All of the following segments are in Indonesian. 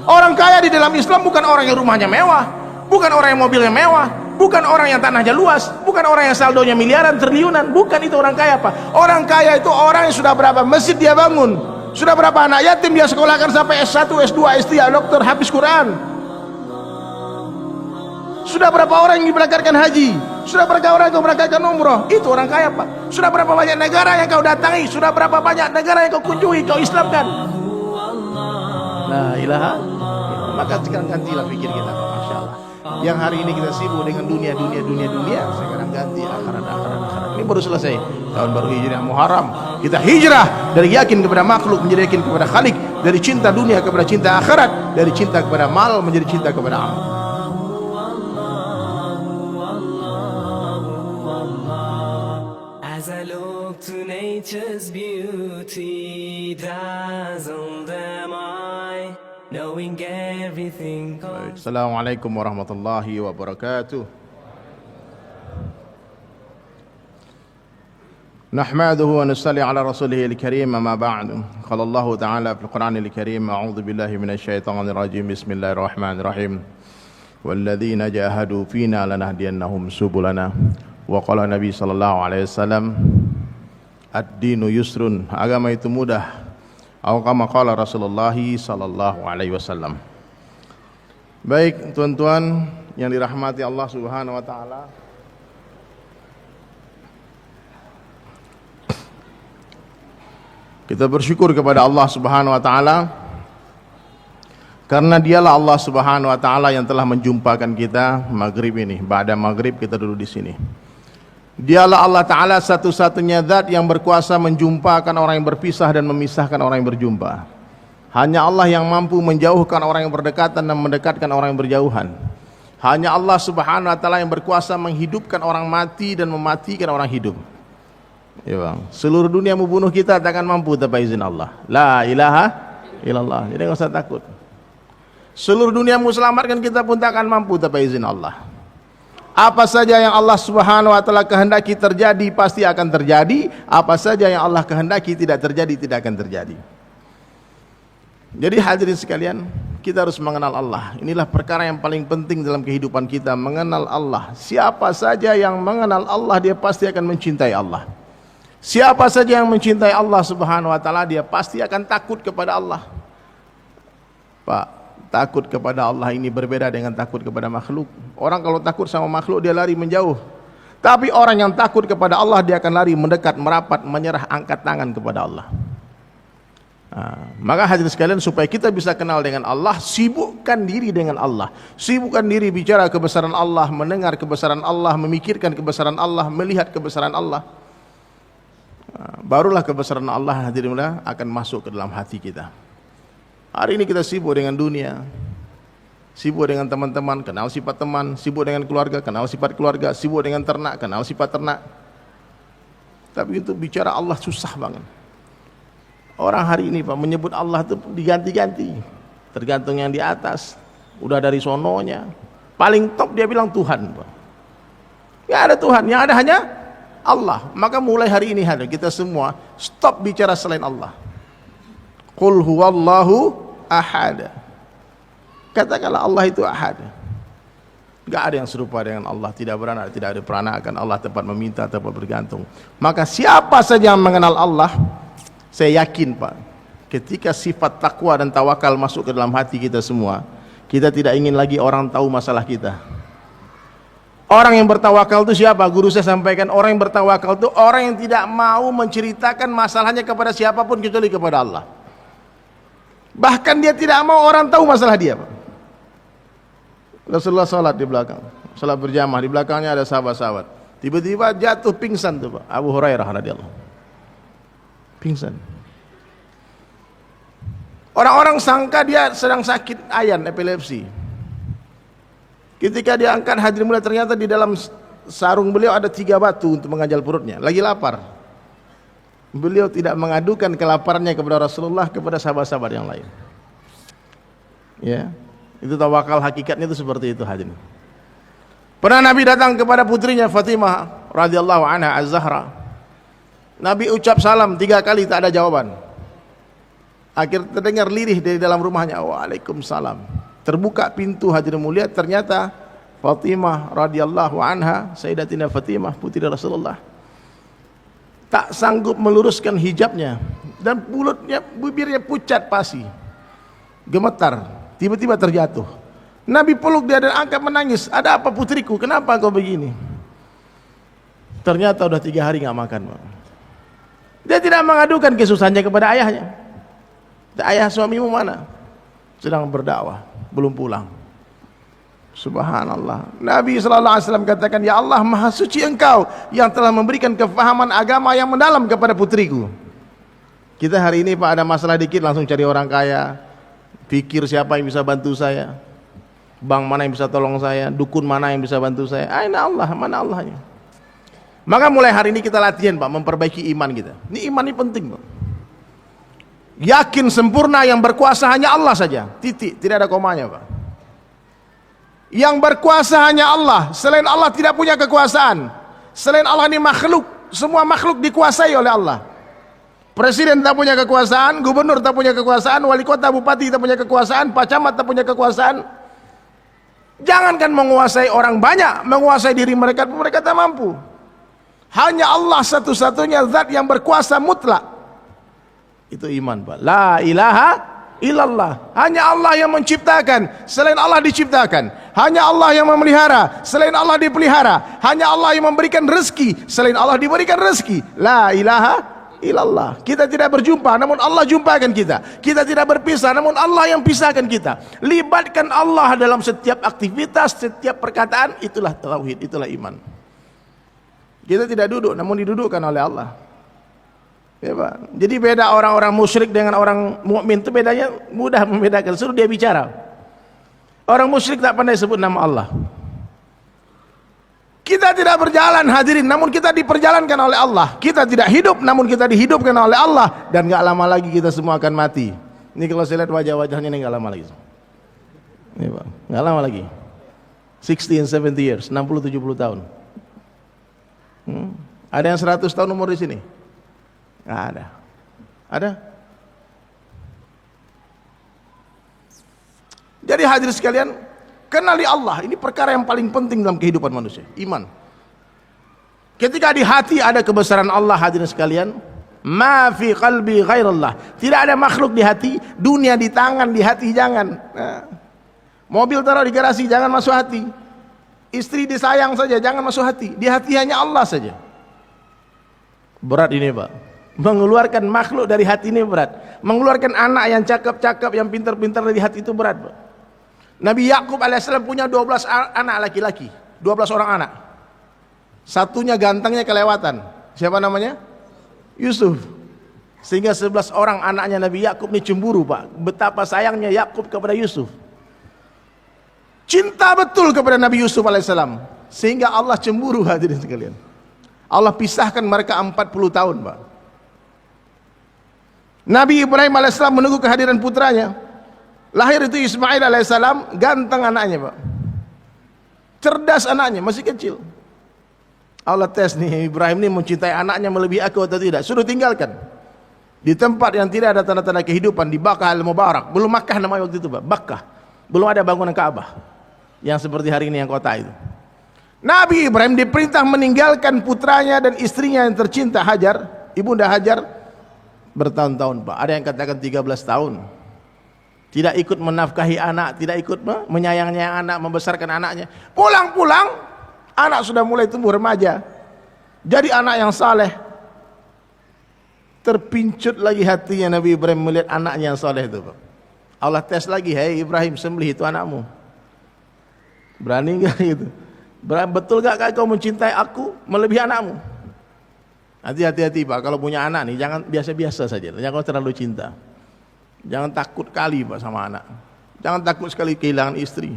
Orang kaya di dalam Islam bukan orang yang rumahnya mewah, bukan orang yang mobilnya mewah, bukan orang yang tanahnya luas, bukan orang yang saldonya miliaran, triliunan. Bukan itu orang kaya, Pak. Orang kaya itu orang yang sudah berapa masjid dia bangun, sudah berapa anak yatim dia sekolahkan sampai S1, S2, S3, dokter, habis Quran. Sudah berapa orang yang diberangkatkan haji, sudah berapa orang yang berangkatkan umroh. Itu orang kaya, Pak. Sudah berapa banyak negara yang kau datangi, sudah berapa banyak negara yang kau kunjungi, kau Islamkan. La ilaha. Maka sekarang gantilah pikir kita, Masya Allah. Yang hari ini kita sibuk dengan dunia, sekarang ganti akhirat. Ini baru selesai tahun baru Hijriah Muharram. Kita hijrah dari yakin kepada makhluk menjadi yakin kepada Khalik, dari cinta dunia kepada cinta akhirat, dari cinta kepada mal menjadi cinta kepada amal. As I look to nature's beauty, dazzled am I, knowing everything. Assalamualaikum warahmatullahi wabarakatuh. Nahmaduhu wa nusalli ala rasulih al-karim, amma ba'du. Qala Allah ta'ala fil Qur'an al-karim, a'udzu billahi minasy syaithanir rajim. Bismillahirrahmanirrahim. Walladzina jahadu fina lanahdiyannahum subulana. Wa qala Nabi sallallahu alaihi wasallam, ad-dinu yusrun, agama itu mudah. Atau kama qala Rasulullah sallallahu alaihi wasallam. Baik, tuan-tuan yang dirahmati Allah Subhanahu wa taala. Kita bersyukur kepada Allah Subhanahu wa taala karena dialah Allah Subhanahu wa taala yang telah menjumpakan kita maghrib ini. Ba'da maghrib kita duduk di sini. Dialah Allah Ta'ala satu-satunya zat yang berkuasa menjumpakan orang yang berpisah dan memisahkan orang yang berjumpa. Hanya Allah yang mampu menjauhkan orang yang berdekatan dan mendekatkan orang yang berjauhan. Hanya Allah Subhanahu wa taala yang berkuasa menghidupkan orang mati dan mematikan orang hidup. Ya bang, seluruh dunia mau bunuh kita takkan mampu tanpa izin Allah. La ilaha illallah. Jadi enggak usah takut. Seluruh dunia mau selamatkan kita pun takkan mampu tanpa izin Allah. Apa saja yang Allah Subhanahu wa taala kehendaki terjadi pasti akan terjadi. Apa saja yang Allah kehendaki tidak terjadi tidak akan terjadi. Jadi hadirin sekalian, kita harus mengenal Allah. Inilah perkara yang paling penting dalam kehidupan kita, mengenal Allah. Siapa saja yang mengenal Allah, dia pasti akan mencintai Allah. Siapa saja yang mencintai Allah Subhanahu wa taala, dia pasti akan takut kepada Allah. Pak, takut kepada Allah ini berbeda dengan takut kepada makhluk. Orang kalau takut sama makhluk dia lari menjauh. Tapi orang yang takut kepada Allah dia akan lari mendekat, merapat, menyerah, angkat tangan kepada Allah. Maka hadirin sekalian, supaya kita bisa kenal dengan Allah, sibukkan diri dengan Allah. Sibukkan diri bicara kebesaran Allah, mendengar kebesaran Allah, memikirkan kebesaran Allah, melihat kebesaran Allah. Barulah kebesaran Allah hadirin akan masuk ke dalam hati kita. Hari ini kita sibuk dengan dunia, sibuk dengan teman-teman, kenal sifat teman, sibuk dengan keluarga, kenal sifat keluarga, sibuk dengan ternak, kenal sifat ternak. Tapi itu bicara Allah susah banget. Orang hari ini Pak menyebut Allah itu diganti-ganti, tergantung yang di atas. Udah dari sononya, paling top dia bilang Tuhan Pak. Gak ada Tuhan, yang ada hanya Allah. Maka mulai hari ini kita semua stop bicara selain Allah. Qul huwallahu ahad. Katakanlah Allah itu ahad. Enggak ada yang serupa dengan Allah, tidak beranak, tidak ada peranakan. Allah tempat meminta, tempat bergantung. Maka siapa saja yang mengenal Allah, saya yakin Pak, ketika sifat takwa dan tawakal masuk ke dalam hati kita semua, kita tidak ingin lagi orang tahu masalah kita. Orang yang bertawakal itu siapa? Guru saya sampaikan, orang yang bertawakal itu orang yang tidak mau menceritakan masalahnya kepada siapapun kecuali kepada Allah. Bahkan dia tidak mau orang tahu masalah dia Pak. Rasulullah salat di belakang, salat berjamaah, di belakangnya ada sahabat-sahabat. Tiba-tiba jatuh pingsan tuh Pak, Abu Hurairah radhiyallahu. Pingsan. Orang-orang sangka dia sedang sakit ayan, epilepsi. Ketika dia angkat hadirin mulia, ternyata di dalam sarung beliau ada 3 batu untuk mengganjal perutnya. Lagi lapar. Beliau tidak mengadukan kelaparannya kepada Rasulullah, kepada sahabat-sahabat yang lain. Ya, itu tawakal hakikatnya itu seperti itu hadirin. Pernah Nabi datang kepada putrinya Fatimah radhiyallahu anha Az-Zahra. Nabi ucap salam 3 kali tak ada jawaban. Akhir terdengar lirih dari dalam rumahnya. Waalaikumsalam. Terbuka pintu hadirin mulia, ternyata Fatimah radhiyallahu anha, Sayyidatina Fatimah putri Rasulullah, tak sanggup meluruskan hijabnya dan mulutnya, bibirnya pucat pasi, gemetar, tiba-tiba terjatuh. Nabi peluk dia dan angkat menangis. Ada apa putriku? Kenapa kau begini? Ternyata udah 3 hari nggak makan. Dia tidak mengadukan kesusahannya kepada ayahnya. Ayah suamimu mana? Sedang berdakwah, belum pulang. Subhanallah. Nabi SAW katakan, ya Allah, maha suci engkau yang telah memberikan kefahaman agama yang mendalam kepada putriku. Kita hari ini Pak ada masalah dikit langsung cari orang kaya, pikir siapa yang bisa bantu saya, bank mana yang bisa tolong saya, dukun mana yang bisa bantu saya. Aina Allah, mana Allahnya? Maka mulai hari ini kita latihan Pak, memperbaiki iman kita. Ini iman ini penting Pak. Yakin sempurna yang berkuasa hanya Allah saja, titik, tidak ada komanya Pak. Yang berkuasa hanya Allah, selain Allah tidak punya kekuasaan. Selain Allah ini makhluk, semua makhluk dikuasai oleh Allah. Presiden tak punya kekuasaan, gubernur tak punya kekuasaan, wali kota, bupati tak punya kekuasaan, pak camat tak punya kekuasaan. Jangankan menguasai orang banyak, menguasai diri mereka pun mereka tak mampu. Hanya Allah satu-satunya zat yang berkuasa mutlak. Itu iman Pak. La ilaha illallah. Hanya Allah yang menciptakan, selain Allah diciptakan. Hanya Allah yang memelihara, selain Allah dipelihara. Hanya Allah yang memberikan rezeki, selain Allah diberikan rezeki. La ilaha illallah. Kita tidak berjumpa, namun Allah jumpakan kita. Kita tidak berpisah, namun Allah yang pisahkan kita. Libatkan Allah dalam setiap aktivitas, setiap perkataan. Itulah tauhid, itulah iman. Kita tidak duduk, namun didudukkan oleh Allah. Ya Pak. Jadi beda orang-orang musyrik dengan orang mukmin itu bedanya mudah membedakan. Suruh dia bicara. Orang musyrik tak pandai sebut nama Allah. Kita tidak berjalan hadirin, namun kita diperjalankan oleh Allah. Kita tidak hidup, namun kita dihidupkan oleh Allah. Dan gak lama lagi kita semua akan mati. Ini kalau saya lihat wajah-wajahnya ini gak lama lagi. Ini Pak, gak lama lagi. 60 and 70 years, 60-70 tahun. Ada yang 100 tahun umur di sini? Nggak ada. Ada? Jadi hadirin sekalian, kenali Allah. Ini perkara yang paling penting dalam kehidupan manusia. Iman. Ketika di hati ada kebesaran Allah hadirin sekalian, ma fi qalbi ghairallah. Tidak ada makhluk di hati, dunia di tangan, di hati jangan. Nah, mobil taruh di garasi, jangan masuk hati. Istri disayang saja, jangan masuk hati. Di hati hanya Allah saja. Berat ini Pak. Mengeluarkan makhluk dari hati ini berat. Mengeluarkan anak yang cakep-cakep, yang pintar-pintar dari hati itu berat Pak. Nabi Yakub alaihissalam punya 12 anak laki-laki, 12 orang anak. Satunya gantengnya kelewatan. Siapa namanya? Yusuf. Sehingga 11 orang anaknya Nabi Yakub ini cemburu Pak. Betapa sayangnya Yakub kepada Yusuf. Cinta betul kepada Nabi Yusuf alaihissalam. Sehingga Allah cemburu hadirin sekalian. Allah pisahkan mereka 40 tahun Pak. Nabi Ibrahim alaihissalam menunggu kehadiran putranya. Lahir itu Ismail alaihissalam, ganteng anaknya Pak. Cerdas anaknya, masih kecil. Allah tes nih, Ibrahim ini mencintai anaknya melebihi aku atau tidak. Suruh tinggalkan. Di tempat yang tidak ada tanda-tanda kehidupan, di Bakkah al-Mubarak. Belum Makkah namanya waktu itu Pak, Bakkah. Belum ada bangunan Ka'bah yang seperti hari ini yang kota itu. Nabi Ibrahim diperintah meninggalkan putranya dan istrinya yang tercinta Hajar, ibunda Hajar, bertahun-tahun Pak. Ada yang katakan 13 tahun. Tidak ikut menafkahi anak, tidak ikut menyayangnya anak, membesarkan anaknya. Pulang-pulang anak sudah mulai tumbuh remaja. Jadi anak yang saleh. Terpincut lagi hatinya Nabi Ibrahim melihat anaknya yang saleh itu Pak. Allah tes lagi, "Hei Ibrahim, sembelih itu anakmu." Berani enggak gitu? Betul enggak kau mencintai aku melebihi anakmu? Hati-hati Pak, kalau punya anak nih jangan biasa-biasa saja, jangan terlalu cinta. Jangan takut kali Pak sama anak. Jangan takut sekali kehilangan istri.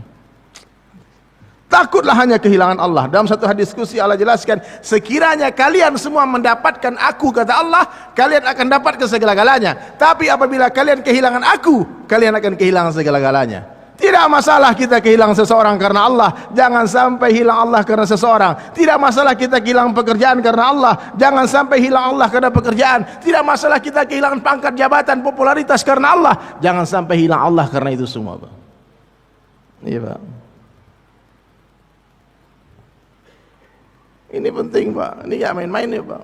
Takutlah hanya kehilangan Allah. Dalam satu hadis qudsi Allah jelaskan, sekiranya kalian semua mendapatkan aku, kata Allah, kalian akan dapat ke segala-galanya. Tapi apabila kalian kehilangan aku, kalian akan kehilangan segala-galanya. Tidak masalah kita kehilangan seseorang karena Allah, jangan sampai hilang Allah karena seseorang. Tidak masalah kita kehilangan pekerjaan karena Allah, jangan sampai hilang Allah karena pekerjaan. Tidak masalah kita kehilangan pangkat jabatan, popularitas karena Allah, jangan sampai hilang Allah karena itu semua, Pak. Iya, Pak. Ini penting, Pak. Ini gak main-main ya, Pak.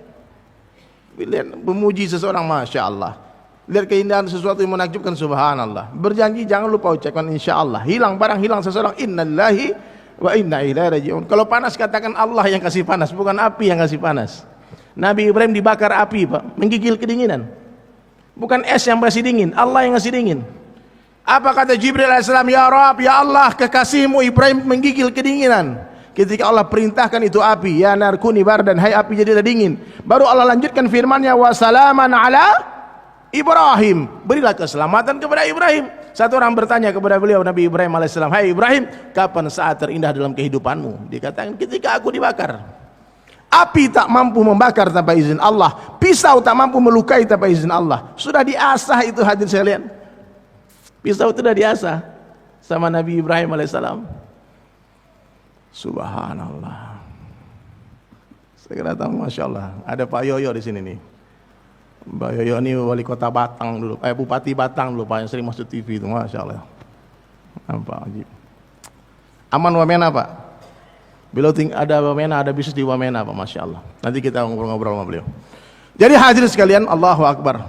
Lihat, memuji seseorang, Masya Allah. Lihat keindahan sesuatu yang menakjubkan, subhanallah. Berjanji jangan lupa ucapkan insyaallah. Hilang barang, hilang seseorang, innalillahi wa inna ilaihi raji'un. Kalau panas katakan Allah yang kasih panas, bukan api yang kasih panas. Nabi Ibrahim dibakar api, Pak, menggigil kedinginan. Bukan es yang masih dingin, Allah yang ngasih dingin. Apa kata Jibril alaihissalam? Ya Rabb, ya Allah, kekasihmu Ibrahim menggigil kedinginan. Ketika Allah perintahkan itu api, ya narkuni bardan, hai api jadilah dingin. Baru Allah lanjutkan firman-Nya, wa salaman ala Ibrahim, berilah keselamatan kepada Ibrahim. Satu orang bertanya kepada beliau, Nabi Ibrahim alaihissalam, hai Ibrahim, kapan saat terindah dalam kehidupanmu? Dikatakan, ketika aku dibakar. Api tak mampu membakar tanpa izin Allah, pisau tak mampu melukai tanpa izin Allah. Sudah diasah itu, hadirin sekalian. Pisau itu sudah diasah sama Nabi Ibrahim alaihissalam. Subhanallah. Saya tahu, Masya Allah, ada Pak Yoyo di sini nih. Mbak Yoyo ini wali kota Batang dulu, Bupati Batang dulu, Pak, yang sering masuk TV itu, Masya Allah. Nampak wajib. Aman Wamena, Pak. Beliau ada Wamena, ada bisnis di Wamena, Pak, Masya Allah. Nanti kita ngobrol-ngobrol sama beliau. Jadi hadirin sekalian, Allahu Akbar.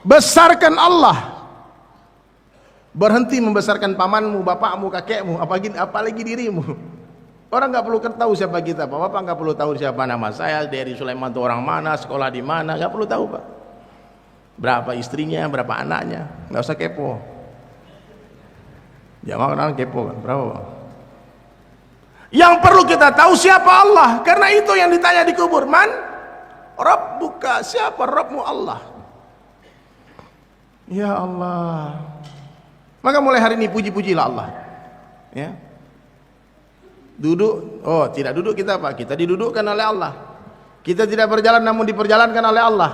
Besarkan Allah. Berhenti membesarkan pamanmu, bapakmu, kakekmu, apalagi dirimu. Orang nggak perlu tahu siapa kita, Pak. Bapak nggak perlu tahu siapa nama saya, dari Sulaiman itu orang mana, sekolah di mana, nggak perlu tahu, Pak. Berapa istrinya, berapa anaknya, nggak usah kepo. Jangan orang kepo kan, berapa, Pak? Yang perlu kita tahu siapa Allah, karena itu yang ditanya di kubur. Man Rabbuka, siapa Rabbmu? Allah. Ya Allah. Maka mulai hari ini puji-pujilah Allah. Ya. Duduk, oh tidak duduk kita, Pak, kita didudukkan oleh Allah. Kita tidak berjalan namun diperjalankan oleh Allah.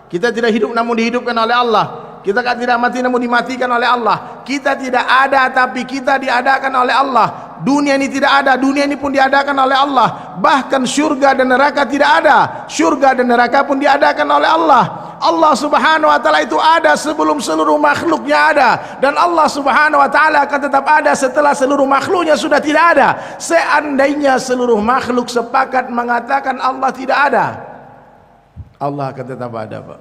Kita tidak hidup namun dihidupkan oleh Allah. Kita tidak mati namun dimatikan oleh Allah. Kita tidak ada tapi kita diadakan oleh Allah. Dunia ini tidak ada, dunia ini pun diadakan oleh Allah. Bahkan surga dan neraka tidak ada, surga dan neraka pun diadakan oleh Allah. Allah subhanahu wa ta'ala itu ada sebelum seluruh makhluknya ada, dan Allah subhanahu wa ta'ala akan tetap ada setelah seluruh makhluknya sudah tidak ada. Seandainya seluruh makhluk sepakat mengatakan Allah tidak ada, Allah akan tetap ada, Pak.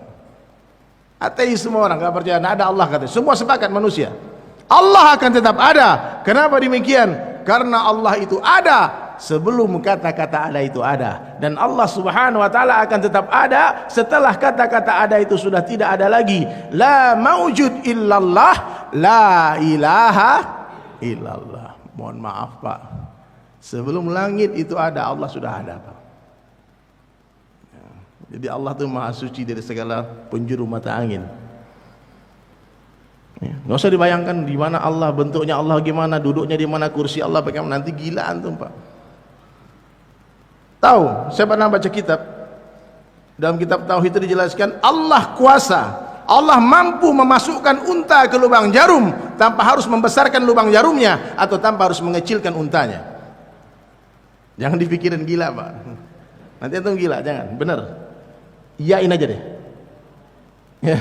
Ateis semua orang, gak percaya ada Allah, kata semua sepakat manusia, Allah akan tetap ada. Kenapa demikian? Karena Allah itu ada sebelum kata-kata ada itu ada, dan Allah subhanahu wa ta'ala akan tetap ada setelah kata-kata ada itu sudah tidak ada lagi. La maujud illallah, la ilaha illallah. Mohon maaf, Pak, sebelum langit itu ada, Allah sudah ada, Pak. Ya. Jadi Allah itu maha suci dari segala penjuru mata angin. Ya, nggak usah dibayangkan di mana Allah, bentuknya Allah gimana, duduknya di mana, kursi Allah bagaimana, nanti gila antum, Pak. Tahu, saya pernah baca kitab, dalam kitab tauhid itu dijelaskan Allah kuasa, Allah mampu memasukkan unta ke lubang jarum tanpa harus membesarkan lubang jarumnya atau tanpa harus mengecilkan untanya. Jangan dipikirin gila, Pak. Nanti antum gila, jangan, bener. Iyain aja deh. Ya.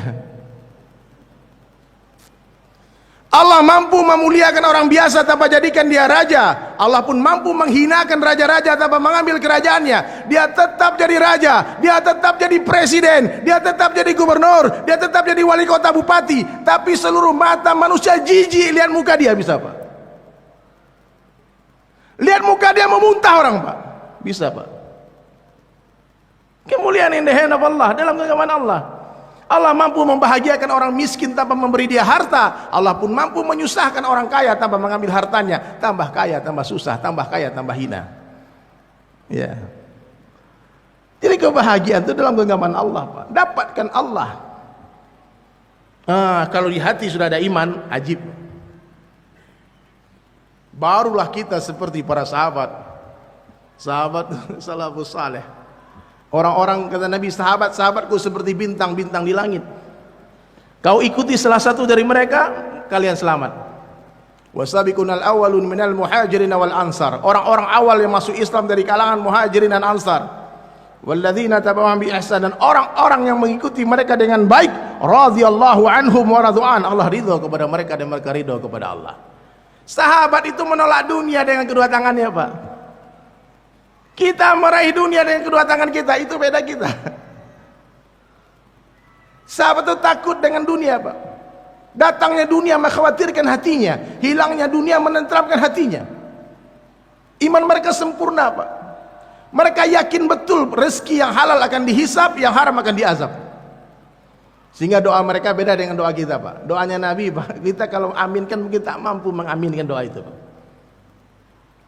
Allah mampu memuliakan orang biasa tanpa jadikan dia raja. Allah pun mampu menghinakan raja-raja tanpa mengambil kerajaannya. Dia tetap jadi raja, dia tetap jadi presiden, dia tetap jadi gubernur, dia tetap jadi wali kota, bupati. Tapi seluruh mata manusia jijik lihat muka dia, bisa, Pak? Lihat muka dia memuntah orang, Pak. Bisa, Pak? Kemuliaan in the hand of Allah, dalam genggaman Allah. Allah mampu membahagiakan orang miskin tanpa memberi dia harta. Allah pun mampu menyusahkan orang kaya tanpa mengambil hartanya. Tambah kaya tambah susah, tambah kaya tambah hina. Ya. Jadi kebahagiaan itu dalam genggaman Allah, Pak. Dapatkan Allah. Kalau di hati sudah ada iman, ajib. Barulah kita seperti para sahabat. Sahabat salafus saleh. Orang-orang, kata Nabi, sahabat-sahabatku seperti bintang-bintang di langit. Kau ikuti salah satu dari mereka, kalian selamat. Wasabiqunal awwalun minal muhajirin wal ansar. Orang-orang awal yang masuk Islam dari kalangan muhajirin dan ansar. Walladzina tabauhum bi ihsan, dan orang-orang yang mengikuti mereka dengan baik, radhiyallahu anhum wa radu'an. Allah ridha kepada mereka dan mereka ridha kepada Allah. Sahabat itu menolak dunia dengan kedua tangannya, Pak. Kita meraih dunia dengan kedua tangan kita, itu beda kita. Sahabat itu takut dengan dunia, Pak. Datangnya dunia mengkhawatirkan hatinya, hilangnya dunia menenteramkan hatinya. Iman mereka sempurna, Pak. Mereka yakin betul rezeki yang halal akan dihisap, yang haram akan diazab. Sehingga doa mereka beda dengan doa kita, Pak. Doanya Nabi, Pak, kita kalau aminkan mungkin tak mampu mengaminkan doa itu, Pak.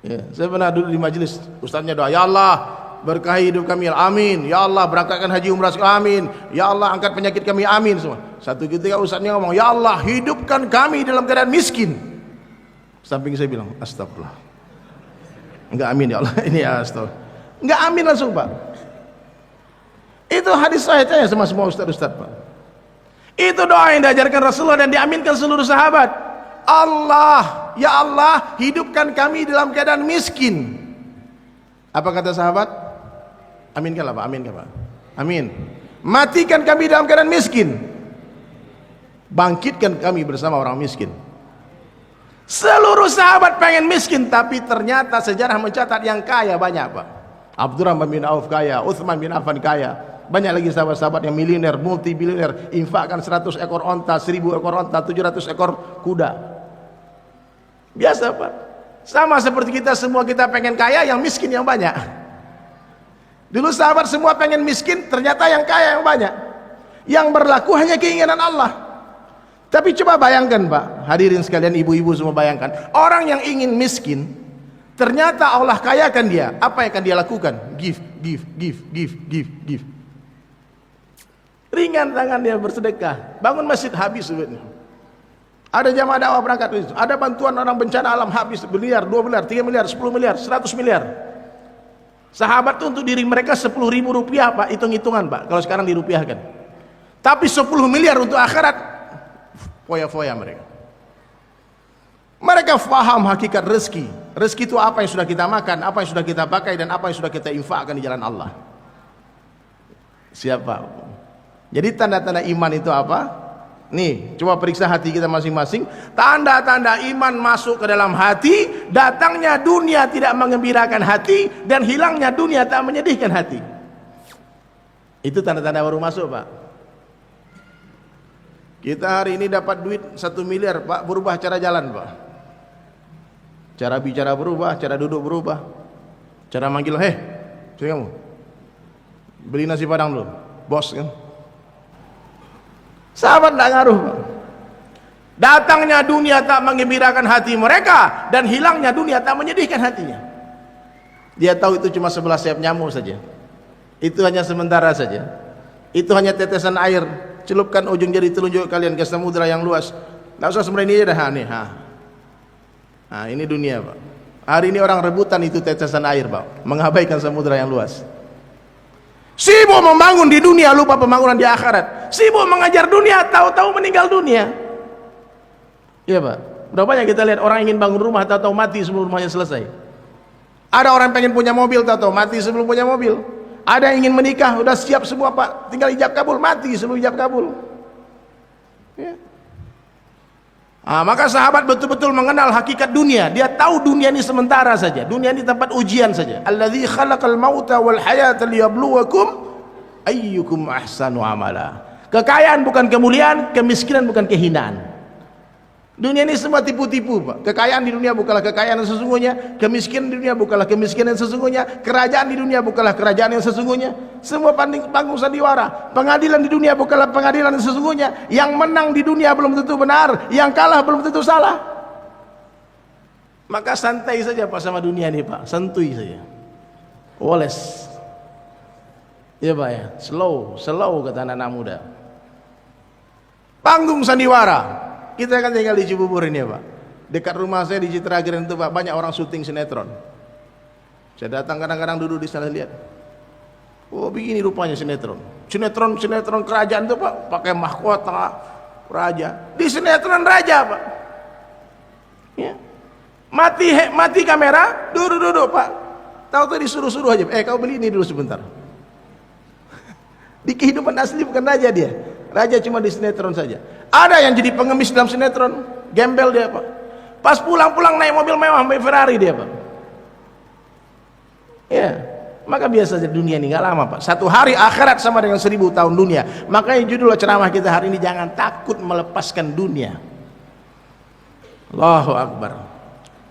Ya, saya pernah duduk di majelis, ustaznya doa, ya Allah berkahi hidup kami, amin. Ya Allah berangkatkan haji umrah, amin. Ya Allah angkat penyakit kami, amin semua. Satu ketika ustaznya ngomong, ya Allah hidupkan kami dalam keadaan miskin. Samping saya bilang, astagfirullah. Enggak amin ya Allah, ini astagfirullah. Enggak amin langsung, Pak. Itu hadis sahihnya sama semua ustaz-ustaz, Pak. Itu doa yang diajarkan Rasulullah dan diaminkan seluruh sahabat. Allah, ya Allah hidupkan kami dalam keadaan miskin. Apa kata sahabat? Aminkanlah, Pak, aminkan, Pak. Amin. Matikan kami dalam keadaan miskin, bangkitkan kami bersama orang miskin. Seluruh sahabat pengen miskin, tapi ternyata sejarah mencatat yang kaya banyak, Pak. Abdurrahman bin Auf kaya, Utsman bin Affan kaya, banyak lagi sahabat-sahabat yang milioner, multi-bilioner, infakkan 100 ekor onta, 1000 ekor onta, 700 ekor kuda. Biasa, Pak. Sama seperti kita semua, kita pengen kaya, yang miskin yang banyak. Dulu sahabat semua pengen miskin, ternyata yang kaya yang banyak. Yang berlaku hanya keinginan Allah. Tapi coba bayangkan, Pak, hadirin sekalian, ibu-ibu semua bayangkan, orang yang ingin miskin, ternyata Allah kayakan dia, apa yang akan dia lakukan? Give. Ringan tangan dia bersedekah, bangun masjid habis duitnya. Ada jamaah dakwah berangkat, ada bantuan orang bencana alam habis, miliar, 2 miliar, 3 miliar, 10 miliar, 100 miliar. Sahabat itu untuk diri mereka 10.000 rupiah, Pak, hitung-hitungan, Pak, kalau sekarang dirupiahkan. Tapi 10 miliar untuk akhirat, foya-foya mereka. Mereka faham hakikat rezeki. Rezeki itu apa yang sudah kita makan, apa yang sudah kita pakai, dan apa yang sudah kita infakkan di jalan Allah. Siapa? Jadi tanda-tanda iman itu apa? Nih, coba periksa hati kita masing-masing. Tanda-tanda iman masuk ke dalam hati, datangnya dunia tidak mengembirakan hati, dan hilangnya dunia tak menyedihkan hati. Itu tanda-tanda baru masuk, Pak. Kita hari ini dapat duit 1 miliar, Pak, berubah cara jalan, Pak. Cara bicara berubah, cara duduk berubah, cara manggil, heh, sini kamu, beli nasi padang dulu, bos kan. Sahabat tidak ngaruh, Pak. Datangnya dunia tak mengembirakan hati mereka, dan hilangnya dunia tak menyedihkan hatinya. Dia tahu itu cuma 11 sayap nyamuk saja. Itu hanya sementara saja. Itu hanya tetesan air. Celupkan ujung jari telunjuk kalian ke samudra yang luas. Tidak usah sebenarnya ini dah, nih, Nah, ini dunia, Pak. Hari ini orang rebutan itu tetesan air, Pak, mengabaikan samudra yang luas. Sibuk membangun di dunia, lupa pembangunan di akhirat. Sibuk mengajar dunia, tahu-tahu meninggal dunia. Iya, Pak. Berapa banyak kita lihat orang ingin bangun rumah, tahu-tahu mati sebelum rumahnya selesai. Ada orang pengen punya mobil, tahu-tahu mati sebelum punya mobil. Ada yang ingin menikah, udah siap semua, Pak, tinggal ijab kabul, mati sebelum ijab kabul. Ya. Maka sahabat betul-betul mengenal hakikat dunia. Dia tahu dunia ini sementara saja. Dunia ini tempat ujian saja. Alladzi khalaqal mauta wal hayata liyabluwakum ayyukum ahsanu amala. Kekayaan bukan kemuliaan, kemiskinan bukan kehinaan. Dunia ini semua tipu-tipu, Pak. Kekayaan di dunia bukanlah kekayaan yang sesungguhnya, kemiskinan di dunia bukanlah kemiskinan yang sesungguhnya, kerajaan di dunia bukanlah kerajaan yang sesungguhnya. Semua panggung sandiwara. Pengadilan di dunia bukanlah pengadilan yang sesungguhnya. Yang menang di dunia belum tentu benar, yang kalah belum tentu salah. Maka santai saja, Pak, sama dunia ini, Pak. Santui saja. Woles. Ya, Pak, ya. Slow kata anak-anak muda. Panggung sandiwara. Kita kan tinggal di Cibubur ini, ya, Pak. Dekat rumah saya di Citra Grand itu, Pak, banyak orang syuting sinetron. Saya datang kadang-kadang duduk di sana lihat. Oh, begini rupanya sinetron. Sinetron kerajaan itu, Pak, pakai mahkota, raja. Di sinetron raja, Pak. Ya. Mati kamera, duduk Pak. Tahu-tahu disuruh-suruh aja. Kau beli ini dulu sebentar. Di kehidupan asli bukan raja dia. Raja cuma di sinetron saja. Ada yang jadi pengemis dalam sinetron, gembel dia, Pak. Pas pulang-pulang naik mobil mewah, sampai Ferrari dia, Pak. Ya, maka biasa saja dunia ini nggak lama, Pak. Satu hari akhirat sama dengan 1000 tahun dunia. Makanya judul ceramah kita hari ini, jangan takut melepaskan dunia. Allahu Akbar.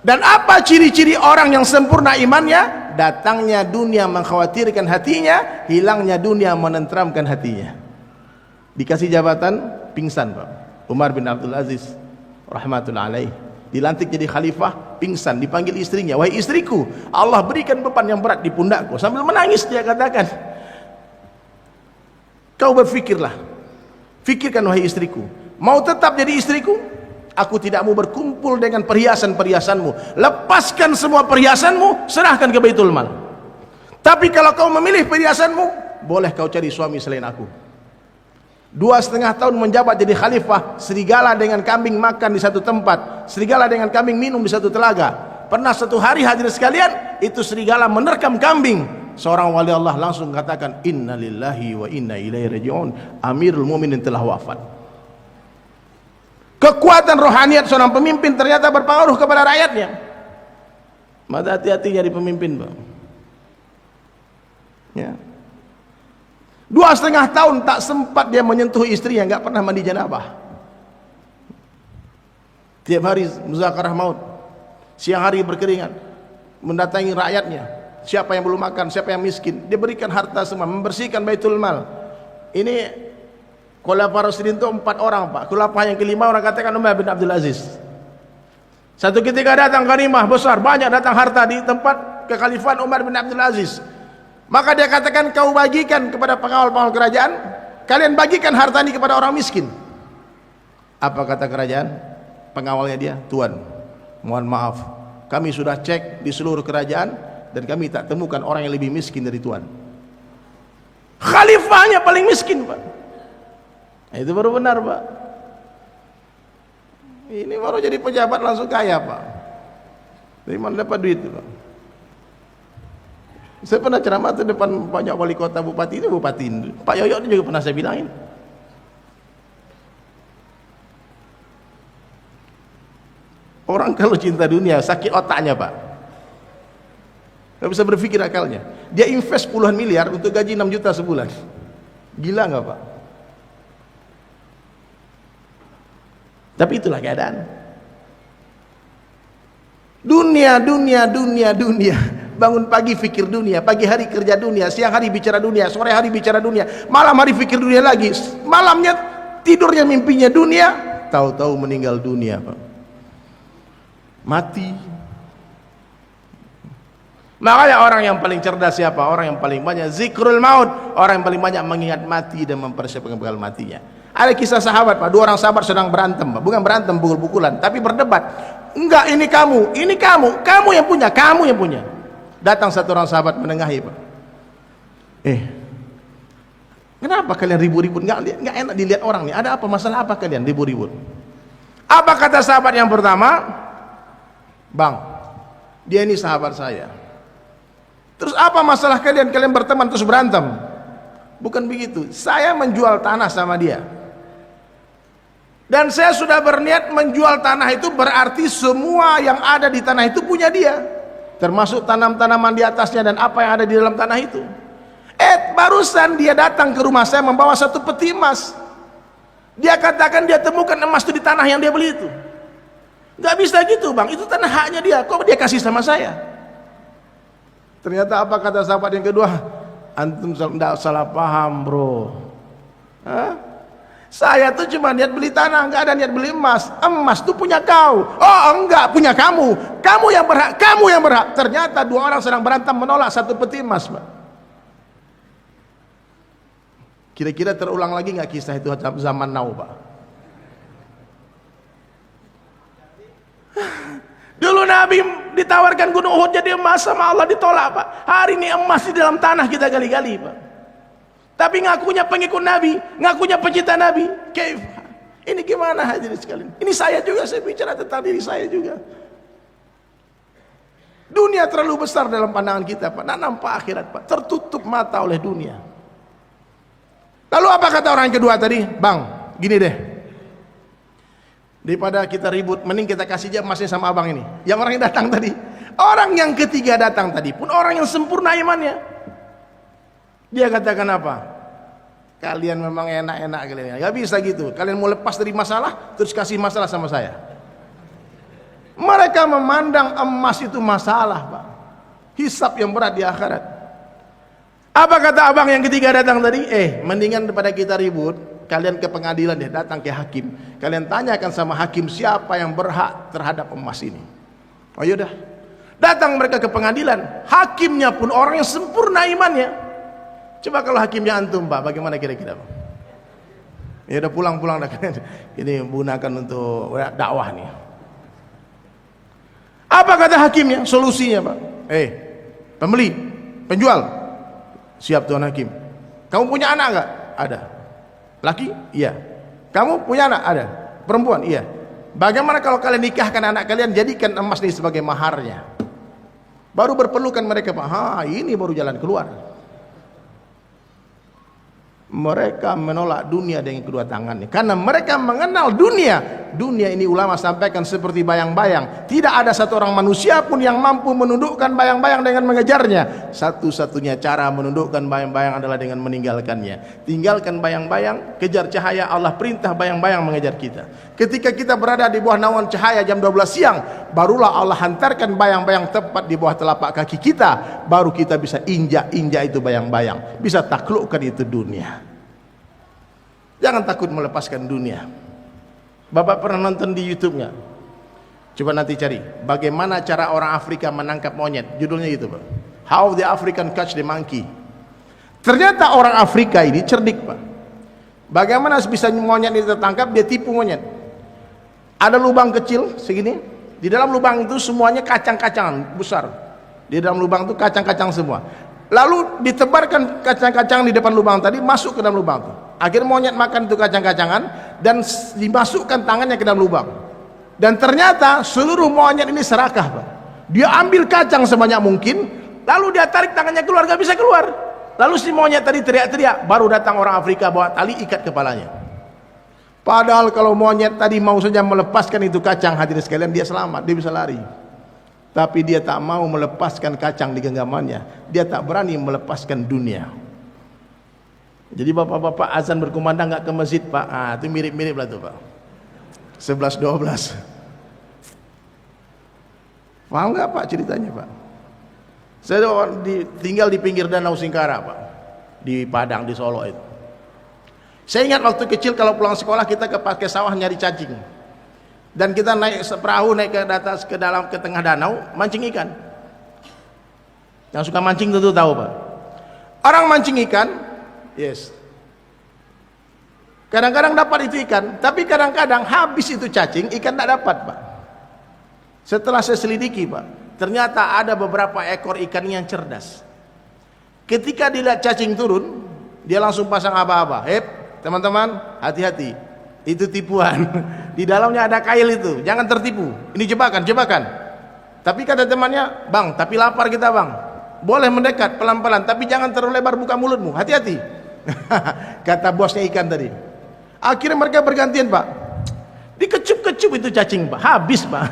Dan apa ciri-ciri orang yang sempurna imannya? Datangnya dunia mengkhawatirkan hatinya, hilangnya dunia menenteramkan hatinya. Dikasih jabatan, pingsan, Pak. Umar bin Abdul Aziz rahmatullah alaih dilantik jadi khalifah, pingsan, dipanggil istrinya, wahai istriku, Allah berikan beban yang berat di pundakku. Sambil menangis dia katakan, kau berfikirlah, fikirkan wahai istriku, mau tetap jadi istriku? Aku tidak mau berkumpul dengan perhiasan-perhiasanmu. Lepaskan semua perhiasanmu, serahkan ke Baitul Mal. Tapi kalau kau memilih perhiasanmu, boleh kau cari suami selain aku. 2,5 tahun menjabat jadi khalifah, serigala dengan kambing makan di satu tempat, serigala dengan kambing minum di satu telaga. Pernah satu hari hadirin sekalian, itu serigala menerkam kambing. Seorang wali Allah langsung katakan, inna lillahi wa inna ilaihi raji'un, Amirul Mukminin telah wafat. Kekuatan rohaniat seorang pemimpin ternyata berpengaruh kepada rakyatnya. Maka hati-hati jadi pemimpin, Pak. Ya. 2,5 tahun tak sempat dia menyentuh istrinya, nggak pernah mandi janabah. Tiap hari muzakarah maut, siang hari berkeringat, mendatangi rakyatnya. Siapa yang belum makan, siapa yang miskin, dia berikan harta semua, membersihkan Baitul Mal. Ini Khulafaur Rasyidin itu 4 orang, Pak. Khulafah yang kelima orang katakan Umar bin Abdul Aziz. Satu ketika datang ghanimah besar, banyak datang harta di tempat kekhalifahan Umar bin Abdul Aziz. Maka dia katakan, kau bagikan kepada pengawal-pengawal kerajaan, kalian bagikan harta ini kepada orang miskin. Apa kata kerajaan? Pengawalnya dia, Tuan, mohon maaf, kami sudah cek di seluruh kerajaan dan kami tak temukan orang yang lebih miskin dari Tuan. Khalifahnya paling miskin, Pak. Itu baru benar, Pak. Ini baru jadi pejabat langsung kaya, Pak. Dari mana dapat duit, Pak? Saya pernah ceramah di depan banyak wali kota, bupati itu bupati. Pak Yoyo juga pernah saya bilangin. Orang kalau cinta dunia sakit otaknya, Pak. Gak bisa berpikir akalnya. Dia invest puluhan miliar untuk gaji 6 juta sebulan. Gila gak, Pak? Tapi itulah keadaan. Dunia. Bangun pagi fikir dunia, pagi hari kerja dunia, siang hari bicara dunia, sore hari bicara dunia, malam hari fikir dunia lagi. Malamnya tidurnya mimpinya dunia, tahu-tahu meninggal dunia, Pak. Mati. Makanya orang yang paling cerdas siapa? Orang yang paling banyak zikrul maut, orang yang paling banyak mengingat mati dan mempersiapkan bekal matinya. Ada kisah sahabat, Pak. 2 orang sahabat sedang berantem, Pak. Bukan berantem pukul-pukulan, tapi berdebat. Enggak, ini kamu yang punya. Datang satu orang sahabat menengahi, Pak. Kenapa kalian ribut-ribut? Enggak enak dilihat orang nih. Ada apa, masalah apa kalian ribut-ribut? Apa kata sahabat yang pertama? Bang, dia ini sahabat saya. Terus apa masalah kalian berteman terus berantem? Bukan begitu. Saya menjual tanah sama dia. Dan saya sudah berniat menjual tanah itu, berarti semua yang ada di tanah itu punya dia, termasuk tanam-tanaman di atasnya dan apa yang ada di dalam tanah itu. Barusan dia datang ke rumah saya membawa 1 peti emas. Dia katakan dia temukan emas itu di tanah yang dia beli itu. Gak bisa gitu, Bang, itu tanah haknya dia, kok dia kasih sama saya? Ternyata apa kata sahabat yang kedua? Antum tidak salah paham, bro. Saya tuh cuma niat beli tanah, nggak ada niat beli emas. Emas tuh punya kau. Oh enggak, punya kamu. Kamu yang berhak. Ternyata 2 orang sedang berantem menolak 1 peti emas, Pak. Kira-kira terulang lagi nggak kisah itu zaman now, Pak? Dulu Nabi ditawarkan gunung Uhud jadi emas sama Allah, ditolak, Pak. Hari ini emas di dalam tanah kita gali-gali, Pak. Tapi ngakunya pengikut Nabi, ngakunya pencinta Nabi. Ini gimana hadirin sekalian? Ini saya juga, saya bicara tentang diri saya juga. Dunia terlalu besar dalam pandangan kita, Pak. Tidak nampak akhirat, Pak. Tertutup mata oleh dunia. Lalu apa kata orang yang kedua tadi? Bang, gini deh. Daripada kita ribut, mending kita kasih jam masih sama abang ini. Yang orang yang datang tadi. Orang yang ketiga datang tadi pun orang yang sempurna imannya. Dia katakan apa? Kalian memang enak-enak kalian. Gak bisa gitu. Kalian mau lepas dari masalah, terus kasih masalah sama saya. Mereka memandang emas itu masalah, Pak. Hisab yang berat di akhirat. Apa kata abang yang ketiga datang tadi? Mendingan daripada kita ribut, kalian ke pengadilan deh, datang ke hakim. Kalian tanyakan sama hakim siapa yang berhak terhadap emas ini. Oh yaudah. Datang mereka ke pengadilan. Hakimnya pun orang yang sempurna imannya. Coba kalau hakimnya antum, Pak, bagaimana kira-kira, Pak? Ya udah pulang-pulang dah. Ini gunakan untuk dakwah nih. Apa kata hakimnya? Solusinya, Pak. Pembeli, penjual. Siap Tuan Hakim. Kamu punya anak enggak? Ada. Laki? Iya. Kamu punya anak? Ada. Perempuan? Iya. Bagaimana kalau kalian nikahkan anak kalian, jadikan emas ini sebagai maharnya? Baru berpelukan mereka, Pak. Ini baru jalan keluar. Mereka menolak dunia dengan kedua tangannya karena mereka mengenal dunia. Dunia ini ulama sampaikan seperti bayang-bayang. Tidak ada satu orang manusia pun yang mampu menundukkan bayang-bayang dengan mengejarnya. Satu-satunya cara menundukkan bayang-bayang adalah dengan meninggalkannya. Tinggalkan bayang-bayang, kejar cahaya. Allah perintah bayang-bayang mengejar kita. Ketika kita berada di bawah naungan cahaya jam 12 siang, barulah Allah hantarkan bayang-bayang tepat di bawah telapak kaki kita. Baru kita bisa injak-injak itu bayang-bayang, bisa taklukkan itu dunia. Jangan takut melepaskan dunia. Bapak pernah nonton di YouTube nggak? Coba nanti cari bagaimana cara orang Afrika menangkap monyet. Judulnya itu, Pak. How the African Catch the Monkey. Ternyata orang Afrika ini cerdik, Pak. Bagaimana bisa monyet ini tertangkap? Dia tipu monyet. Ada lubang kecil segini. Di dalam lubang itu semuanya kacang-kacangan besar. Di dalam lubang itu kacang-kacang semua. Lalu ditebarkan kacang-kacang di depan lubang tadi, masuk ke dalam lubang itu. Akhirnya monyet makan itu kacang-kacangan dan dimasukkan tangannya ke dalam lubang. Dan ternyata seluruh monyet ini serakah, Pak. Dia ambil kacang sebanyak mungkin, lalu dia tarik tangannya keluar, gak bisa keluar. Lalu si monyet tadi teriak-teriak, baru datang orang Afrika bawa tali ikat kepalanya. Padahal kalau monyet tadi mau saja melepaskan itu kacang, hadirin sekalian, dia selamat, dia bisa lari. Tapi dia tak mau melepaskan kacang di genggamannya. Dia tak berani melepaskan dunia. Jadi bapak-bapak azan berkumandang nggak ke masjid, Pak? Itu mirip-mirip lah tuh, Pak. 11-12. Paham nggak, Pak, ceritanya, Pak? Saya tinggal di pinggir Danau Singkara, Pak, di Padang, di Solo itu. Saya ingat waktu kecil kalau pulang sekolah kita pakai sawah nyari cacing. Dan kita naik perahu, naik ke atas, ke tengah danau, mancing ikan. Yang suka mancing tentu tahu, Pak. Orang mancing ikan, yes. Kadang-kadang dapat itu ikan, tapi kadang-kadang habis itu cacing, ikan tak dapat, Pak. Setelah saya selidiki, Pak, ternyata ada beberapa ekor ikan yang cerdas. Ketika dilihat cacing turun, dia langsung pasang aba-aba. Teman-teman, hati-hati. Itu tipuan. Di dalamnya ada kail itu, jangan tertipu. Ini jebakan. Tapi kata temannya, Bang, tapi lapar kita, Bang. Boleh mendekat pelan-pelan, tapi jangan terlalu lebar buka mulutmu. Hati-hati. Kata bosnya ikan tadi. Akhirnya mereka bergantian, Pak. Dikecup-kecup itu cacing, Pak. Habis, Pak.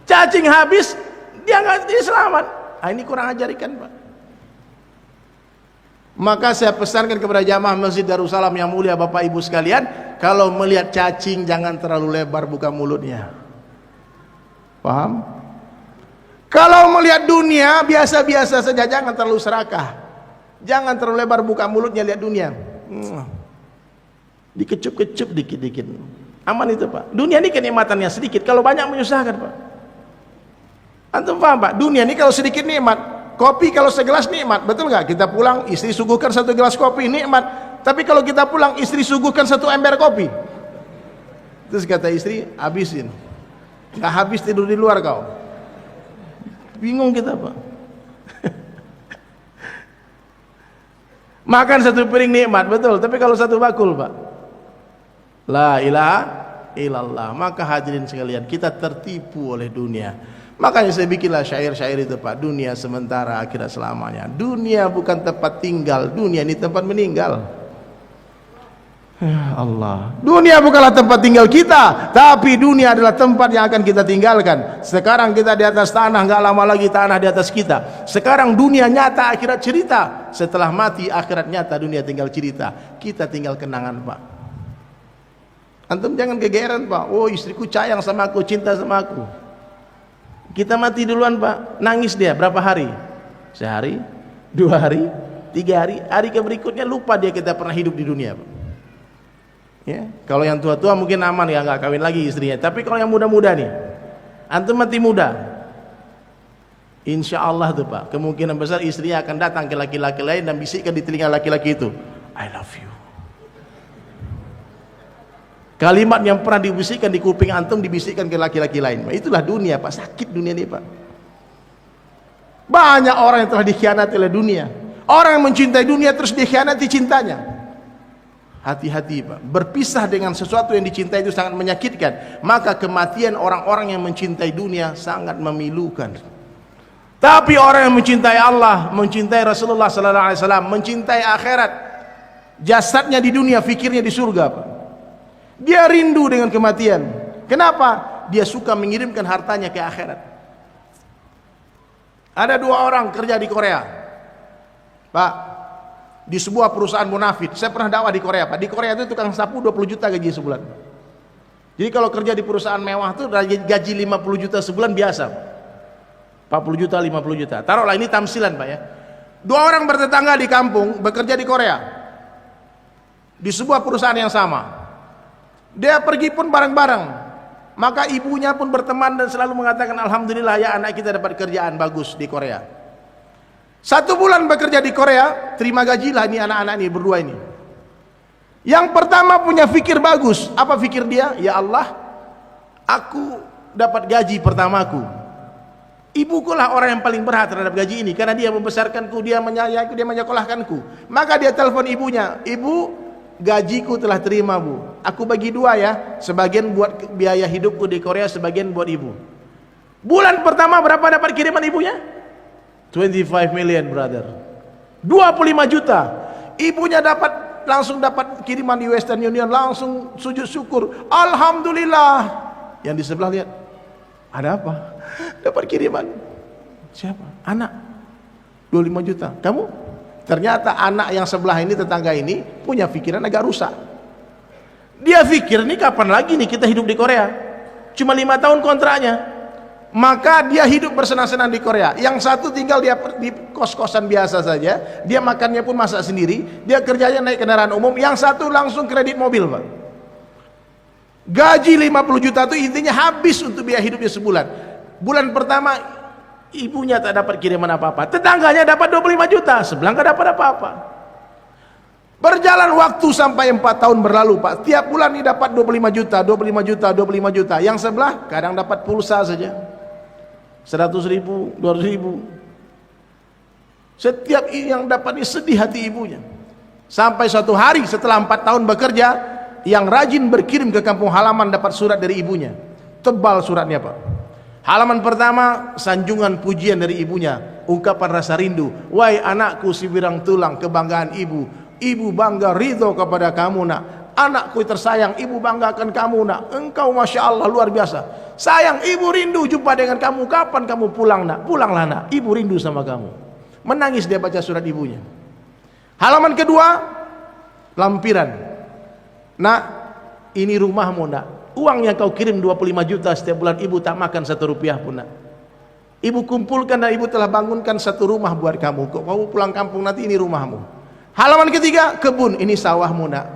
Cacing habis, dia selamat. Ini kurang ajar ikan, Pak. Maka saya pesankan kepada jamaah Masjid Darussalam yang mulia, Bapak Ibu sekalian, kalau melihat cacing jangan terlalu lebar buka mulutnya. Paham? Kalau melihat dunia biasa-biasa saja, jangan terlalu serakah. Jangan terlalu lebar buka mulutnya lihat dunia. Dikecup-kecup dikit-dikit. Aman itu, Pak. Dunia ini kenikmatannya sedikit, kalau banyak menyusahkan, Pak. Antum paham, Pak? Dunia ini kalau sedikit nikmat. Kopi kalau segelas nikmat, betul nggak? Kita pulang istri suguhkan satu gelas kopi, nikmat. Tapi kalau kita pulang istri suguhkan satu ember kopi, terus kata istri, habisin. Nggak habis tidur di luar kau. Bingung kita, Pak. Makan satu piring nikmat, betul. Tapi kalau satu bakul, Pak, La ilaha illallah. Maka hadirin sekalian, kita tertipu oleh dunia. Makanya saya bikinlah syair-syair itu Pak. Dunia sementara, akhirat selamanya. Dunia bukan tempat tinggal, dunia ini tempat meninggal. Ya Allah, dunia bukanlah tempat tinggal kita, tapi dunia adalah tempat yang akan kita tinggalkan. Sekarang kita di atas tanah, nggak lama lagi tanah di atas kita. Sekarang dunia nyata, akhirat cerita. Setelah mati, akhirat nyata, dunia tinggal cerita. Kita tinggal kenangan Pak. Antum jangan kegeeran Pak. Oh, istriku sayang sama aku, cinta sama aku. Kita mati duluan Pak. Nangis dia berapa hari? Sehari, 2 hari, 3 hari. Hari berikutnya lupa dia kita pernah hidup di dunia Pak. Ya, kalau yang tua-tua mungkin aman ya, nggak kawin lagi istrinya. Tapi kalau yang muda-muda nih, antum mati muda, insya Allah tuh Pak, kemungkinan besar istrinya akan datang ke laki-laki lain dan bisikkan di telinga laki-laki itu, I love you. Kalimat yang pernah dibisikkan di kuping antum dibisikkan ke laki-laki lain. Itulah dunia Pak, sakit dunia ini Pak. Banyak orang yang telah dikhianati oleh dunia. Orang yang mencintai dunia terus dikhianati cintanya. Hati-hati Pak, berpisah dengan sesuatu yang dicintai itu sangat menyakitkan. Maka kematian orang-orang yang mencintai dunia sangat memilukan. Tapi orang yang mencintai Allah, mencintai Rasulullah sallallahu alaihi wasallam, mencintai akhirat, jasadnya di dunia, fikirnya di surga Pak. Dia rindu dengan kematian. Kenapa? Dia suka mengirimkan hartanya ke akhirat. Ada 2 orang kerja di Korea Pak, di sebuah perusahaan munafik. Saya pernah dakwah di Korea Pak. Di Korea itu tukang sapu 20 juta gaji sebulan. Jadi kalau kerja di perusahaan mewah itu gaji 50 juta sebulan biasa Pak. 40 juta, 50 juta. Taruhlah ini tamsilan Pak ya. 2 orang bertetangga di kampung bekerja di Korea, di sebuah perusahaan yang sama. Dia pergi pun bareng-bareng. Maka ibunya pun berteman dan selalu mengatakan, alhamdulillah ya anak kita dapat kerjaan bagus di Korea. 1 bulan bekerja di Korea, terima gaji lah ini anak-anak ini berdua ini. Yang pertama punya fikir bagus. Apa fikir dia? Ya Allah, aku dapat gaji pertamaku. Ibuku lah orang yang paling berhak terhadap gaji ini, karena dia membesarkanku, dia menyayangiku, dia menyekolahkanku. Maka dia telepon ibunya, ibu, gajiku telah terima Bu. Aku bagi 2 ya, sebagian buat biaya hidupku di Korea, sebagian buat ibu. Bulan pertama berapa dapat kiriman ibunya? 25 million brother, 25 juta. Ibunya langsung dapat kiriman di Western Union, langsung sujud syukur, alhamdulillah. Yang di sebelah lihat, ada apa? Dapat kiriman. Siapa? Anak, 25 juta. Kamu? Ternyata anak yang sebelah ini, tetangga ini, punya pikiran agak rusak. Dia pikir nih kapan lagi nih kita hidup di Korea, cuma 5 tahun kontraknya. Maka dia hidup bersenang-senang di Korea. Yang satu tinggal dia di kos-kosan biasa saja, dia makannya pun masak sendiri, dia kerjanya naik kendaraan umum. Yang satu langsung kredit mobil Pak. Gaji 50 juta itu intinya habis untuk biaya hidupnya sebulan. Bulan pertama ibunya tak dapat kiriman apa-apa, tetangganya dapat 25 juta, sebelah nggak dapat apa-apa. Berjalan waktu sampai 4 tahun berlalu Pak. Tiap bulan ini dapat 25 juta, 25 juta, 25 juta. Yang sebelah kadang dapat pulsa saja 100 ribu, 200 ribu. Setiap yang dapat ini sedih hati ibunya. Sampai suatu hari setelah 4 tahun bekerja, yang rajin berkirim ke kampung halaman dapat surat dari ibunya. Tebal suratnya Pak. Halaman pertama, sanjungan pujian dari ibunya, ungkapan rasa rindu. Wahai anakku si birang tulang, kebanggaan ibu. Ibu bangga ridho kepada kamu nak. Anakku tersayang, ibu banggakan kamu nak. Engkau Masya Allah luar biasa. Sayang, ibu rindu jumpa dengan kamu. Kapan kamu pulang nak? Pulanglah nak, ibu rindu sama kamu. Menangis dia baca surat ibunya. Halaman kedua, lampiran. Nak, ini rumahmu nak. Uang yang kau kirim 25 juta setiap bulan, ibu tak makan 1 rupiah pun nak. Ibu kumpulkan dan ibu telah bangunkan 1 rumah buat kamu. Kau pulang kampung nanti ini rumahmu. Halaman ketiga, kebun, ini sawahmu nak.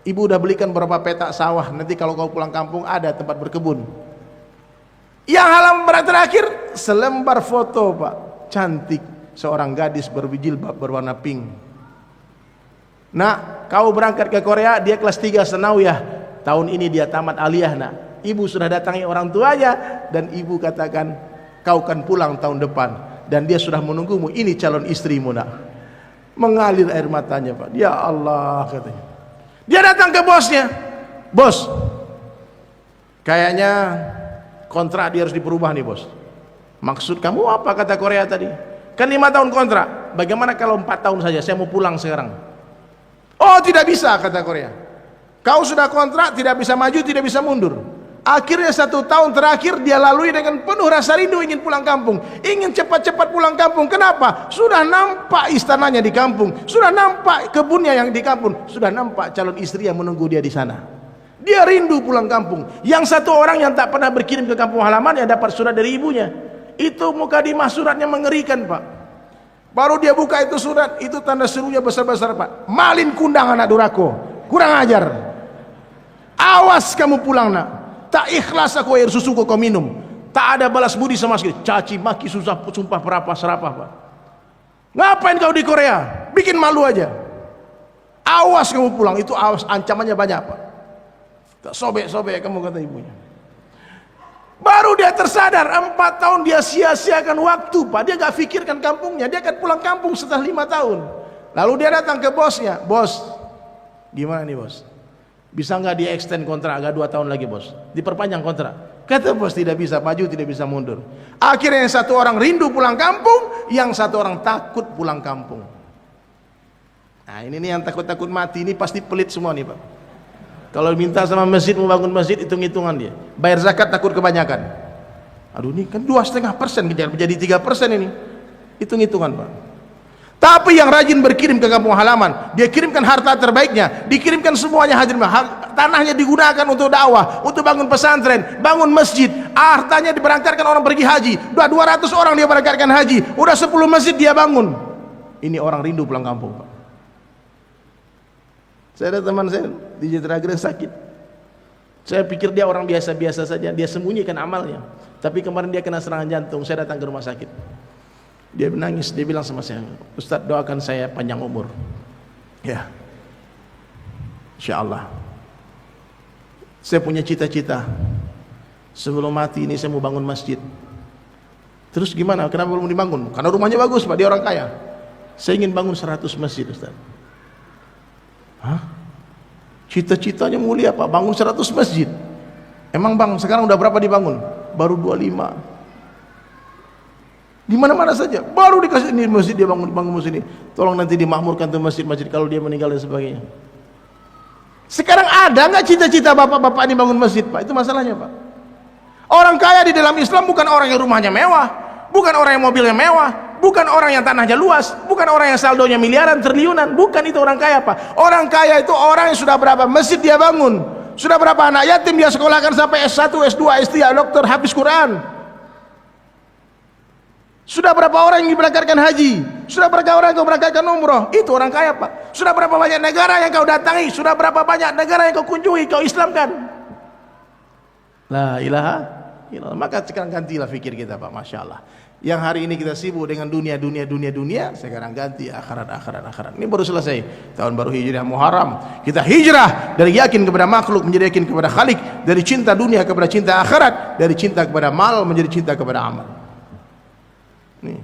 Ibu udah belikan beberapa petak sawah, nanti kalau kau pulang kampung ada tempat berkebun. Yang halaman terakhir, selembar foto Pak, cantik, seorang gadis berjilbab berwarna pink. Nak, kau berangkat ke Korea, dia kelas 3 Sanawiyah. Tahun ini dia tamat aliyah nak. Ibu sudah datangi orang tuanya dan ibu katakan, kau kan pulang tahun depan dan dia sudah menunggumu, ini calon istrimu nak. Mengalir air matanya Pak. Ya Allah katanya. Dia datang ke bosnya. Bos, kayaknya kontrak dia harus diperubah nih bos. Maksud kamu apa, kata Korea tadi? Kan 5 tahun kontrak, bagaimana kalau 4 tahun saja, saya mau pulang sekarang. Oh tidak bisa, kata Korea. Kau sudah kontrak, tidak bisa maju, tidak bisa mundur. Akhirnya 1 tahun terakhir dia lalui dengan penuh rasa rindu ingin pulang kampung, ingin cepat-cepat pulang kampung. Kenapa? Sudah nampak istananya di kampung, sudah nampak kebunnya yang di kampung, sudah nampak calon istri yang menunggu dia di sana. Dia rindu pulang kampung. Yang satu orang yang tak pernah berkirim ke kampung halaman yang dapat surat dari ibunya. Itu mukadimah suratnya mengerikan pak. Baru dia buka itu surat, itu tanda serunya besar-besar pak. Malin kundang anak durako, kurang ajar. Awas kamu pulang nak. Tak ikhlas aku air susu kau minum. Tak ada balas budi sama sekali. Caci maki susah sumpah serapah pak. Ngapain kau di Korea? Bikin malu aja. Awas kamu pulang, itu awas, ancamannya banyak pak. Tak sobek-sobek kamu, kata ibunya. Baru dia tersadar, 4 tahun dia sia-siakan waktu pak. Dia gak pikirkan kampungnya. Dia akan pulang kampung setelah 5 tahun. Lalu dia datang ke bosnya. Bos, gimana nih bos? Bisa nggak di extend kontrak agak 2 tahun lagi bos, diperpanjang kontrak? Kata bos tidak bisa, maju tidak bisa mundur. Akhirnya yang satu orang rindu pulang kampung, yang satu orang takut pulang kampung. Nah ini nih yang takut-takut mati, ini pasti pelit semua nih pak. Kalau minta sama masjid mau bangun masjid, hitung-hitungan dia. Bayar zakat takut kebanyakan. Aduh ini kan 2,5% menjadi 3% ini. Hitung-hitungan pak. Tapi yang rajin berkirim ke kampung halaman, dia kirimkan harta terbaiknya, dikirimkan semuanya hadir, tanahnya digunakan untuk dakwah, untuk bangun pesantren, bangun masjid, hartanya diberangkatkan orang pergi haji, udah 200 orang dia berangkatkan haji, udah 10 masjid dia bangun. Ini orang rindu pulang kampung pak. Saya ada teman saya di Jatinegara sakit, saya pikir dia orang biasa-biasa saja, dia sembunyikan amalnya, tapi kemarin dia kena serangan jantung. Saya datang ke rumah sakit, dia menangis, dia bilang sama saya, Ustadz doakan saya panjang umur. Ya, insyaallah. Saya punya cita-cita, sebelum mati ini saya mau bangun masjid. Terus gimana? Kenapa belum dibangun? Karena rumahnya bagus pak, dia orang kaya. Saya ingin bangun 100 masjid Ustadz. Hah? Cita-citanya mulia pak, bangun 100 masjid. Emang bang, sekarang udah berapa dibangun? Baru 25. Di mana-mana saja, baru dikasih ini masjid, dia bangun masjid ini. Tolong nanti dimakmurkan tuh masjid-masjid kalau dia meninggal dan sebagainya. Sekarang ada nggak cita-cita bapak-bapak ini bangun masjid pak? Itu masalahnya pak. Orang kaya di dalam Islam bukan orang yang rumahnya mewah, bukan orang yang mobilnya mewah, bukan orang yang tanahnya luas, bukan orang yang saldonya miliaran, triliunan, bukan itu orang kaya pak. Orang kaya itu orang yang sudah berapa masjid dia bangun, sudah berapa anak yatim dia sekolahkan sampai S1, S2, S3, dokter, hafiz Quran. Sudah berapa orang yang diberangkatkan haji, sudah berapa orang yang kau berangkatkan umroh, itu orang kaya pak. Sudah berapa banyak negara yang kau datangi, sudah berapa banyak negara yang kau kunjungi, kau Islamkan. La ilaha illallah. Maka sekarang gantilah fikir kita pak, Masya Allah. Yang hari ini kita sibuk dengan dunia, sekarang ganti akhirat. Ini baru selesai tahun baru Hijriah Muharram. Kita hijrah dari yakin kepada makhluk menjadi yakin kepada Khalik, dari cinta dunia kepada cinta akhirat, dari cinta kepada mal menjadi cinta kepada amal. Nih,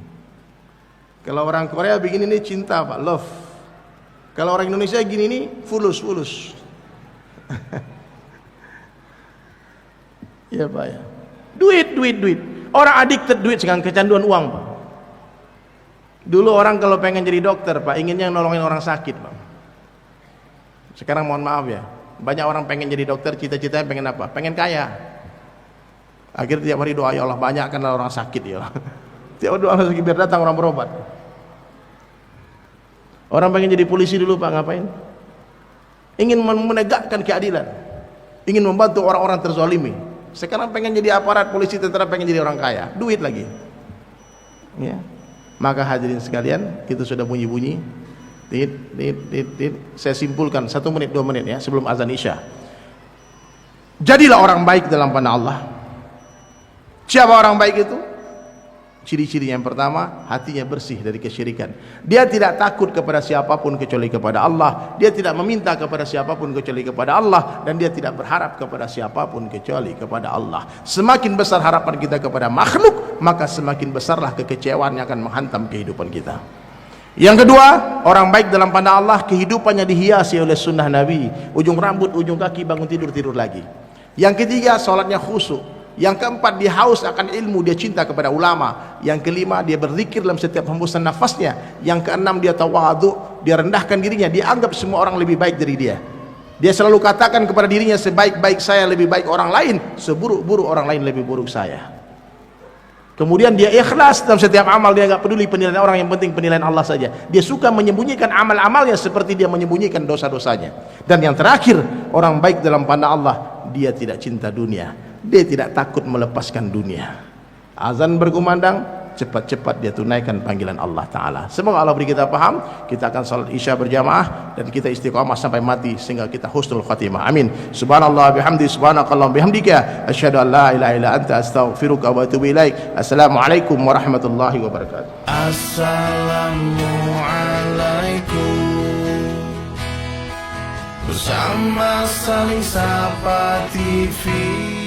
kalau orang Korea begini nih cinta pak, love. Kalau orang Indonesia gini nih fulus. Ya pak ya, duit. Orang addicted duit, sekarang kecanduan uang pak. Dulu orang kalau pengen jadi dokter pak, inginnya nolongin orang sakit pak. Sekarang mohon maaf ya, banyak orang pengen jadi dokter, cita-citanya pengen apa? Pengen kaya. Akhirnya tiap hari doa, ya Allah banyakkanlah orang sakit ya. Tiap doa lagi biar datang orang berobat. Orang pengen jadi polisi dulu pak, ngapain? Ingin menegakkan keadilan, ingin membantu orang-orang terzalimi. Sekarang pengen jadi aparat polisi, tentara, pengen jadi orang kaya, duit lagi. Ya. Maka hadirin sekalian, kita sudah bunyi-bunyi. Saya simpulkan 1 menit 2 menit ya sebelum azan Isya. Jadilah orang baik dalam pandang Allah. Siapa orang baik itu? Ciri-ciri yang pertama, hatinya bersih dari kesyirikan. Dia tidak takut kepada siapapun kecuali kepada Allah. Dia tidak meminta kepada siapapun kecuali kepada Allah, dan dia tidak berharap kepada siapapun kecuali kepada Allah. Semakin besar harapan kita kepada makhluk, maka semakin besarlah kekecewaan yang akan menghantam kehidupan kita. Yang kedua, orang baik dalam pandang Allah kehidupannya dihiasi oleh sunnah Nabi. Ujung rambut, ujung kaki, bangun tidur, tidur lagi. Yang ketiga, sholatnya khusyuk. Yang keempat, dia haus akan ilmu, dia cinta kepada ulama. Yang kelima, dia berzikir dalam setiap hembusan nafasnya. Yang keenam, dia tawadhu, dia rendahkan dirinya, dia anggap semua orang lebih baik dari dia. Dia selalu katakan kepada dirinya, sebaik-baik saya lebih baik orang lain, seburuk-buruk orang lain lebih buruk saya. Kemudian dia ikhlas dalam setiap amal, dia enggak peduli penilaian orang, yang penting penilaian Allah saja. Dia suka menyembunyikan amal-amalnya seperti dia menyembunyikan dosa-dosanya. Dan yang terakhir, orang baik dalam pandang Allah, dia tidak cinta dunia, dia tidak takut melepaskan dunia. Azan berkumandang, cepat-cepat dia tunaikan panggilan Allah Ta'ala. Semoga Allah beri kita paham. Kita akan salat isya berjamaah dan kita istiqamah sampai mati sehingga kita husnul khatimah. Amin. Subhanallah bihamdi, subhanakallah bihamdika, asyhadu an la ilaha illa anta, astaghfiruka wa atubu ilaik. Assalamualaikum warahmatullahi wabarakatuh. Assalamualaikum. Bersama Saling Sapa TV.